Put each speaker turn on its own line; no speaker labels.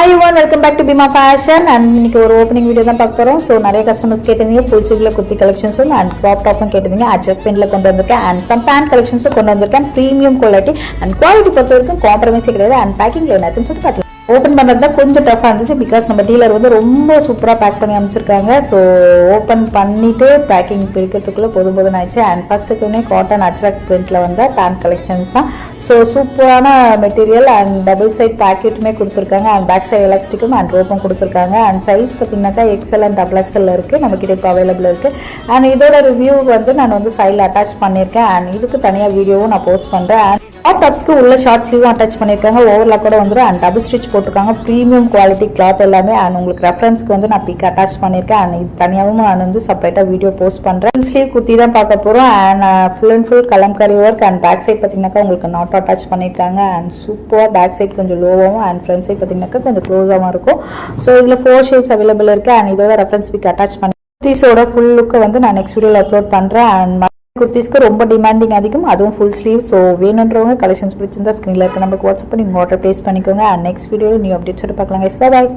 Hi everyone, welcome back to Bima Fashion and இன்னைக்கு ஒரு opening video தான் பார்க்க போறோம். ஸோ நிறைய கஸ்டமர்ஸ் கேட்டிருந்தீங்க ஃபுல் ஸ்லீவ்ல குர்த்தி கலெக்ஷன்ஸும் அண்ட் க்ராப் டாப்பும் கேட்டிருந்தீங்க. அச்சக் பிரிண்ட்ல கொண்டு வந்திருக்கேன் அண்ட் சம் பேண்ட் கலெக்ஷன்ஸும் கொண்டு வந்திருக்கேன். ப்ரீமியம் குவாலிட்டி அண்ட் குவாலிட்டி பொறுத்த வரைக்கும் காம்ப்ரமைஸே கிடையாது. அண்ட் பேக்கிங்ல என்ன இருக்குன்னு சொல்லிட்டு பார்க்கலாம். ஓப்பன் பண்ணுறது தான் கொஞ்சம் டஃப்பாக இருந்துச்சு பிகாஸ் நம்ம டீலர் வந்து ரொம்ப சூப்பராக பேக் பண்ணி அமைச்சிருக்காங்க. ஸோ ஓப்பன் பண்ணிவிட்டு பேக்கிங் பிரிக்கிறதுக்குள்ளே போதும் ஆயிடுச்சு. அண்ட் ஃபஸ்ட்டு எடுத்தோடனே காட்டன் அச்சக் பிரிண்ட்டில் வந்த பேண்ட் கலெக்ஷன்ஸ் தான். ஸோ சூப்பரான மெட்டீரியல் அண்ட் டபுள் சைட் பேக்கெட்டுமே கொடுத்துருக்காங்க அண்ட் பேக் சைட் எலாஸ்டிக்கும் அண்ட் ரோப்பும் கொடுத்துருக்காங்க. அண்ட் சைஸ் பார்த்தீங்கன்னாக்கா எக்ஸ்எல் அண்ட் டபுள் எக்ஸ்எல் இருக்குது, நம்மக்கிட்ட இப்போ அவைலபிள் இருக்குது. அண்ட் இதோட ரிவ்யூ வந்து நான் வந்து சைடில் அட்டாச் பண்ணியிருக்கேன் அண்ட் இதுக்கு தனியாக வீடியோவும் நான் போஸ்ட் பண்ணுறேன். அண்ட் டாப் டாப்ஸ்க்கு உள்ள ஷார்ட் ஸ்லீவும் அட்டாச் பண்ணியிருக்காங்க, ஓவர்லாக் கூட வந்துடும் அண்ட் டபுள் ஸ்டிச் போட்டிருக்காங்க. ப்ரீமியம் குவாலிட்டி கிளாத் எல்லாமே அண்ட் உங்களுக்கு ரெஃபரன்ஸ்க்கு வந்து நான் பிக் அட்டாச் பண்ணியிருக்கேன் அண்ட் இது தனியாகவும் நான் வந்து செப்பரேட்டாக வீடியோ போஸ்ட் பண்ணுறேன். ஸ்லீவ் குர்த்தி தான் பார்க்க போகிறோம் and full and full Kalamkari work and back side பார்த்தீங்கன்னாக்கா உங்களுக்கு நாட் அட்டாச் பண்ணியிருக்காங்க அண்ட் சூப்பராக பேக் சைட் கொஞ்சம் லோவாகவும் அண்ட் ஃப்ரண்ட் சைட் பார்த்தீங்கன்னாக்கா கொஞ்சம் க்ளோஸாகவும் இருக்கும். ஸோ இதில் 4 ஷேட்ஸ் அவைலபிள் இருக்குது அண்ட் இதோட ரெஃபரன்ஸ் பிக் அட்டாச் பண்ணி குர்த்திஸோட ஃபுல் லுக்கை வந்து நான் நெக்ஸ்ட் வீடியோவில் அப்லோட் பண்ணுறேன். அண்ட் குர்த்திஸ்க்கு ரொம்ப டிமாண்டிங் அதிகம், அதுவும் ஃபுல் ஸ்லீவ். ஸோ வேணுன்றவங்க கலெக்ஷன்ஸ் பிடிச்சிருந்தா ஸ்க்ரீனில் இருக்க நமக்கு வாட்ஸ்அப் பண்ணி நீங்கள் ஆர்டர் ப்ளேஸ் பண்ணிக்கோங்க. அண்ட் நெக்ஸ்ட் வீடியோவில் நியூ அப்டேட்ஸோட பார்க்கலாம். பாய்.